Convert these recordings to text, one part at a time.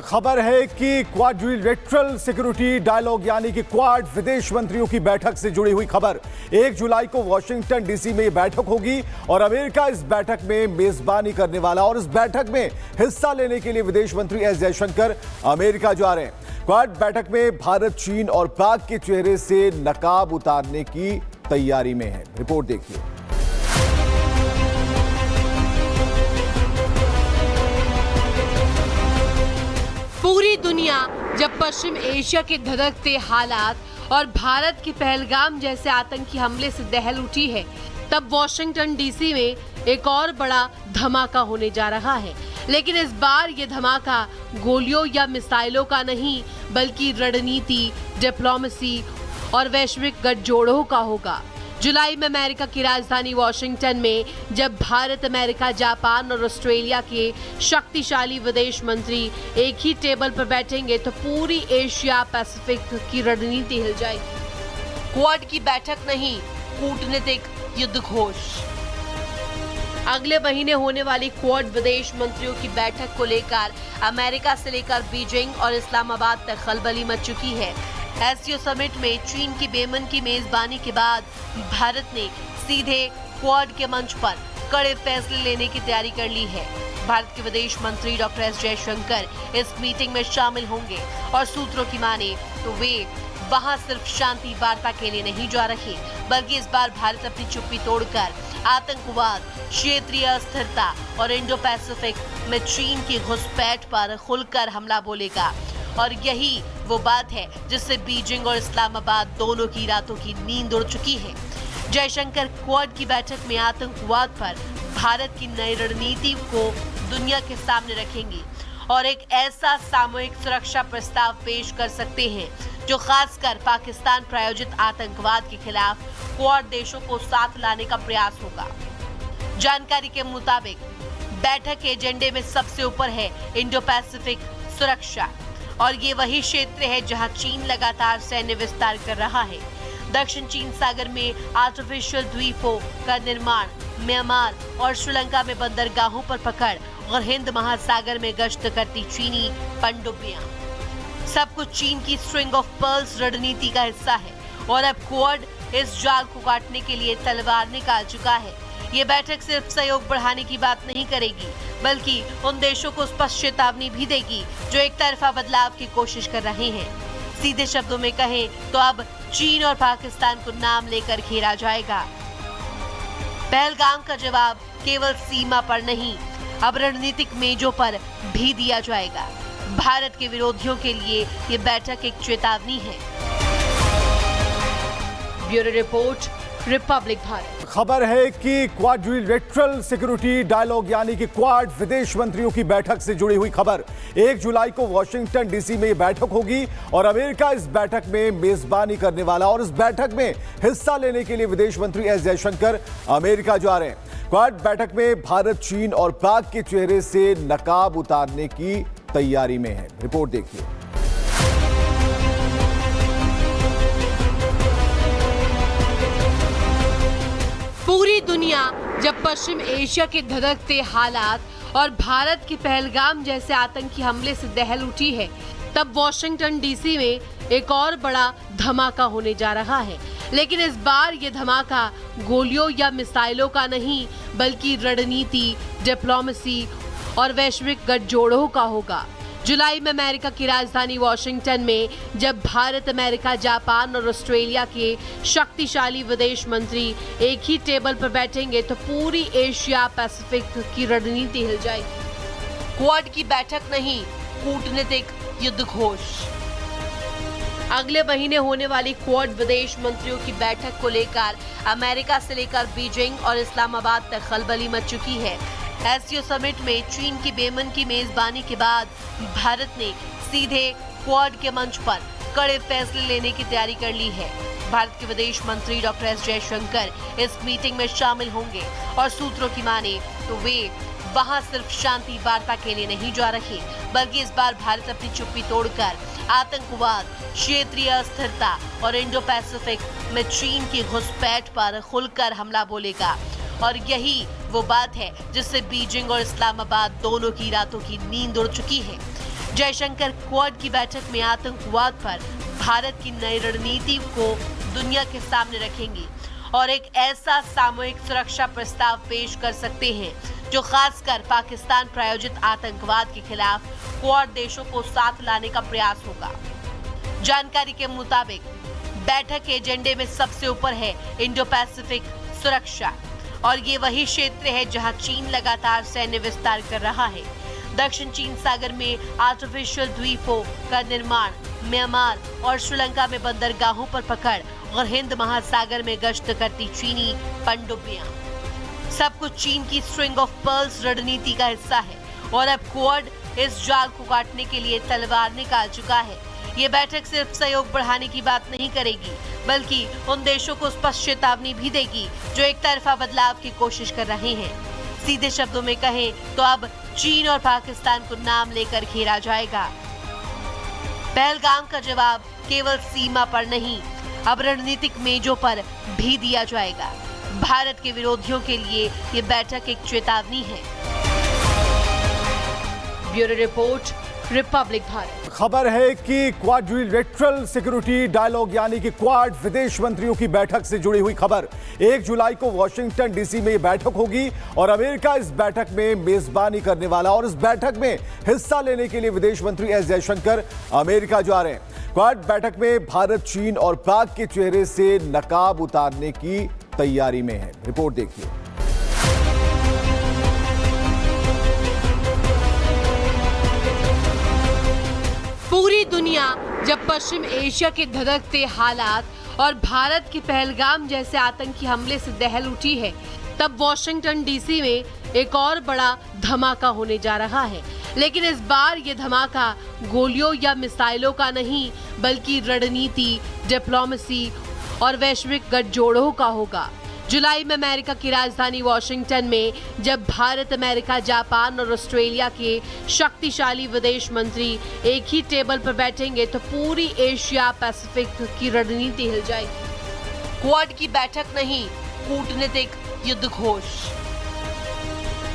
खबर है कि क्वाड्रिलेटरल सिक्योरिटी डायलॉग यानी कि क्वाड विदेश मंत्रियों की बैठक से जुड़ी हुई खबर। 1 जुलाई को वॉशिंगटन डीसी में ये बैठक होगी और अमेरिका इस बैठक में मेजबानी करने वाला और इस बैठक में हिस्सा लेने के लिए विदेश मंत्री एस जयशंकर अमेरिका जा रहे हैं। क्वाड बैठक में भारत, चीन और पाक के चेहरे से नकाब उतारने की तैयारी में है। रिपोर्ट देखिए। पूरी दुनिया जब पश्चिम एशिया के धधकते हालात और भारत के पहलगाम जैसे आतंकी हमले से दहल उठी है, तब वॉशिंगटन डीसी में एक और बड़ा धमाका होने जा रहा है। लेकिन इस बार ये धमाका गोलियों या मिसाइलों का नहीं, बल्कि रणनीति, डिप्लोमेसी और वैश्विक गठजोड़ों का होगा। जुलाई में अमेरिका की राजधानी वॉशिंगटन में जब भारत, अमेरिका, जापान और ऑस्ट्रेलिया के शक्तिशाली विदेश मंत्री एक ही टेबल पर बैठेंगे तो पूरी एशिया पैसिफिक की रणनीति हिल जाएगी। क्वाड की बैठक नहीं, कूटनीतिक युद्ध घोष। अगले महीने होने वाली क्वाड विदेश मंत्रियों की बैठक को लेकर अमेरिका से लेकर बीजिंग और इस्लामाबाद तक खलबली मच चुकी है। एससीओ समिट में चीन की बेमन की मेजबानी के बाद भारत ने सीधे क्वाड के मंच पर कड़े फैसले लेने की तैयारी कर ली है। भारत के विदेश मंत्री डॉक्टर एस जयशंकर इस मीटिंग में शामिल होंगे और सूत्रों की माने तो वे वहां सिर्फ शांति वार्ता के लिए नहीं जा रहे, बल्कि इस बार भारत अपनी चुप्पी तोड़कर आतंकवाद, क्षेत्रीय अस्थिरता और इंडो पैसिफिक में चीन की घुसपैठ पर खुलकर हमला बोलेगा। और यही वो बात है जिससे बीजिंग और इस्लामाबाद दोनों की रातों की नींद उड़ चुकी है। जयशंकर क्वाड की बैठक में आतंकवाद पर भारत की नई रणनीति को दुनिया के सामने रखेंगे और एक ऐसा सामूहिक सुरक्षा प्रस्ताव पेश कर सकते हैं जो खासकर पाकिस्तान प्रायोजित आतंकवाद के खिलाफ क्वाड देशों को साथ लाने का प्रयास होगा। जानकारी के मुताबिक बैठक के एजेंडे में सबसे ऊपर है इंडो पैसिफिक सुरक्षा, और ये वही क्षेत्र है जहां चीन लगातार सैन्य विस्तार कर रहा है। दक्षिण चीन सागर में आर्टिफिशियल द्वीपों का निर्माण, म्यांमार और श्रीलंका में बंदरगाहों पर पकड़ और हिंद महासागर में गश्त करती चीनी पनडुब्बियां, सब कुछ चीन की स्ट्रिंग ऑफ पर्ल्स रणनीति का हिस्सा है। और अब क्वाड इस जाल को काटने के लिए तलवार निकाल चुका है। ये बैठक सिर्फ सहयोग बढ़ाने की बात नहीं करेगी, बल्कि उन देशों को स्पष्ट चेतावनी भी देगी जो एक तरफा बदलाव की कोशिश कर रहे हैं। सीधे शब्दों में कहें तो अब चीन और पाकिस्तान को नाम लेकर घेरा जाएगा। पहलगाम का जवाब केवल सीमा पर नहीं, अब रणनीतिक मेजों पर भी दिया जाएगा। भारत के विरोधियों के लिए ये बैठक एक चेतावनी है। Bureau report, Republic Bharat. खबर है कि क्वाड्रिलेटरल सिक्योरिटी डायलॉग यानी कि क्वाड विदेश मंत्रियों की बैठक से जुड़ी हुई खबर। 1 जुलाई को वॉशिंगटन डीसी में ये बैठक होगी और अमेरिका इस बैठक में मेजबानी करने वाला और इस बैठक में हिस्सा लेने के लिए विदेश मंत्री एस जयशंकर अमेरिका जा रहे हैं। क्वाड बैठक में भारत, चीन और पाक के चेहरे से नकाब उतारने की तैयारी में है। रिपोर्ट देखिए। पूरी दुनिया जब पश्चिम एशिया के धधकते हालात और भारत के पहलगाम जैसे आतंकी हमले से दहल उठी है, तब वॉशिंगटन डीसी में एक और बड़ा धमाका होने जा रहा है। लेकिन इस बार ये धमाका गोलियों या मिसाइलों का नहीं, बल्कि रणनीति, डिप्लोमेसी और वैश्विक गठजोड़ों का होगा। जुलाई में अमेरिका की राजधानी वॉशिंगटन में जब भारत, अमेरिका, जापान और ऑस्ट्रेलिया के शक्तिशाली विदेश मंत्री एक ही टेबल पर बैठेंगे तो पूरी एशिया पैसिफिक की रणनीति हिल जाएगी। क्वाड की बैठक नहीं, कूटनीतिक युद्ध घोष। अगले महीने होने वाली क्वाड विदेश मंत्रियों की बैठक को लेकर अमेरिका से लेकर बीजिंग और इस्लामाबाद तक खलबली मच चुकी है। एससीओ समिट में चीन की बेमन की मेजबानी के बाद भारत ने सीधे क्वाड के मंच पर कड़े फैसले लेने की तैयारी कर ली है। भारत के विदेश मंत्री डॉक्टर एस जयशंकर इस मीटिंग में शामिल होंगे और सूत्रों की माने तो वे वहां सिर्फ शांति वार्ता के लिए नहीं जा रहे, बल्कि इस बार भारत अपनी चुप्पी तोड़कर आतंकवाद, क्षेत्रीय अस्थिरता और इंडो पैसिफिक में चीन की घुसपैठ पर खुलकर हमला बोलेगा। और यही वो बात है जिससे बीजिंग और इस्लामाबाद दोनों की रातों की नींद उड़ चुकी है। जयशंकर क्वाड की बैठक में आतंकवाद पर भारत की नई रणनीति को दुनिया के सामने रखेंगे और एक ऐसा सामूहिक सुरक्षा प्रस्ताव पेश कर सकते हैं जो खासकर पाकिस्तान प्रायोजित आतंकवाद के खिलाफ क्वाड देशों को साथ लाने का प्रयास होगा। जानकारी के मुताबिक बैठक के एजेंडे में सबसे ऊपर है इंडो पैसिफिक सुरक्षा और ये वही क्षेत्र है जहां चीन लगातार सैन्य विस्तार कर रहा है। दक्षिण चीन सागर में आर्टिफिशियल द्वीपों का निर्माण, म्यांमार और श्रीलंका में बंदरगाहों पर पकड़ और हिंद महासागर में गश्त करती चीनी पनडुब्बियां, सब कुछ चीन की स्ट्रिंग ऑफ पर्ल्स रणनीति का हिस्सा है और अब क्वाड इस जाल को काटने के लिए तलवार निकाल चुका है। ये बैठक सिर्फ सहयोग बढ़ाने की बात नहीं करेगी बल्कि उन देशों को स्पष्ट चेतावनी भी देगी जो एक तरफा बदलाव की कोशिश कर रहे हैं। सीधे शब्दों में कहें तो अब चीन और पाकिस्तान को नाम लेकर घेरा जाएगा। पहलगाम का जवाब केवल सीमा पर नहीं, अब रणनीतिक मेजों पर भी दिया जाएगा। भारत के विरोधियों के लिए ये बैठक एक चेतावनी है। Bureau report, Republic Bharat. खबर है कि क्वाड्रिलेटरल सिक्योरिटी डायलॉग यानी कि क्वाड विदेश मंत्रियों की बैठक से जुड़ी हुई खबर। 1 जुलाई को वॉशिंगटन डीसी में ये बैठक होगी और अमेरिका इस बैठक में मेजबानी करने वाला और इस बैठक में हिस्सा लेने के लिए विदेश मंत्री एस जयशंकर अमेरिका जा रहे हैं। क्वाड बैठक में भारत, चीन और पाक के चेहरे से नकाब उतारने की तैयारी में है। रिपोर्ट देखिए। पूरी दुनिया जब पश्चिम एशिया के धधकते हालात और भारत के पहलगाम जैसे आतंकी हमले से दहल उठी है, तब वॉशिंगटन डीसी में एक और बड़ा धमाका होने जा रहा है। लेकिन इस बार ये धमाका गोलियों या मिसाइलों का नहीं बल्कि रणनीति, डिप्लोमेसी और वैश्विक गठजोड़ों का होगा। जुलाई में अमेरिका की राजधानी वॉशिंगटन में जब भारत, अमेरिका, जापान और ऑस्ट्रेलिया के शक्तिशाली विदेश मंत्री एक ही टेबल पर बैठेंगे तो पूरी एशिया पैसिफिक की रणनीति हिल जाएगी। क्वाड की बैठक नहीं, कूटनीतिक युद्ध घोष।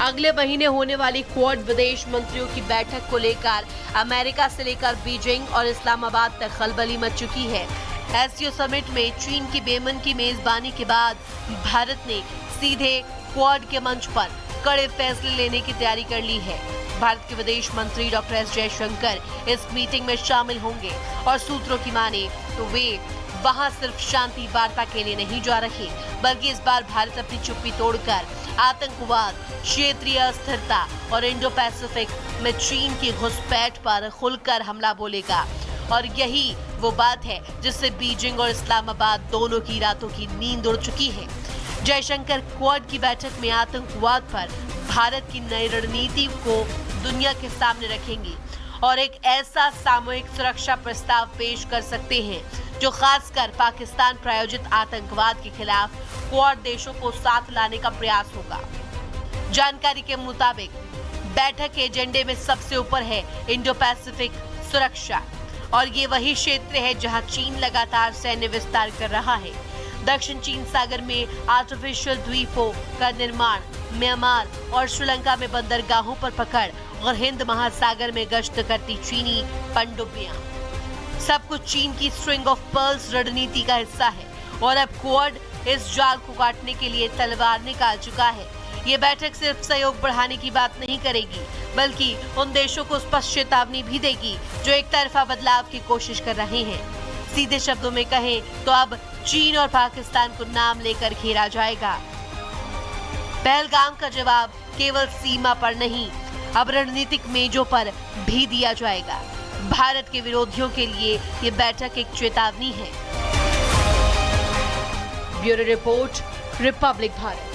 अगले महीने होने वाली क्वाड विदेश मंत्रियों की बैठक को लेकर अमेरिका से लेकर बीजिंग और इस्लामाबाद तक खलबली मच चुकी है। एससीओ समिट में चीन की बेमन की मेजबानी के बाद भारत ने सीधे क्वाड के मंच पर कड़े फैसले लेने की तैयारी कर ली है। भारत के विदेश मंत्री डॉक्टर एस जयशंकर इस मीटिंग में शामिल होंगे और सूत्रों की माने तो वे वहां सिर्फ शांति वार्ता के लिए नहीं जा रहे बल्कि इस बार भारत अपनी चुप्पी तोड़कर आतंकवाद, क्षेत्रीय अस्थिरता और इंडो पैसिफिक में चीन की घुसपैठ पर खुलकर हमला बोलेगा। और यही वो बात है जिससे बीजिंग और इस्लामाबाद दोनों की रातों की नींद उड़ चुकी है। जयशंकर क्वाड की बैठक में आतंकवाद पर भारत की नई रणनीति को दुनिया के सामने रखेंगे और एक ऐसा सामूहिक सुरक्षा प्रस्ताव पेश कर सकते हैं जो खासकर पाकिस्तान प्रायोजित आतंकवाद के खिलाफ क्वाड देशों को साथ लाने का प्रयास होगा। जानकारी के मुताबिक बैठक के एजेंडे में सबसे ऊपर है इंडो पैसिफिक सुरक्षा और ये वही क्षेत्र है जहां चीन लगातार सैन्य विस्तार कर रहा है। दक्षिण चीन सागर में आर्टिफिशियल द्वीपों का निर्माण, म्यांमार और श्रीलंका में बंदरगाहों पर पकड़ और हिंद महासागर में गश्त करती चीनी पनडुब्बियां, सब कुछ चीन की स्ट्रिंग ऑफ पर्ल्स रणनीति का हिस्सा है और अब क्वाड इस जाल को काटने के लिए तलवार निकाल चुका है। ये बैठक सिर्फ सहयोग बढ़ाने की बात नहीं करेगी बल्कि उन देशों को स्पष्ट चेतावनी भी देगी जो एक तरफा बदलाव की कोशिश कर रहे हैं। सीधे शब्दों में कहें तो अब चीन और पाकिस्तान को नाम लेकर घेरा जाएगा। पहलगाम का जवाब केवल सीमा पर नहीं, अब रणनीतिक मेजों पर भी दिया जाएगा। भारत के विरोधियों के लिए ये बैठक एक चेतावनी है। Bureau report, Republic Bharat.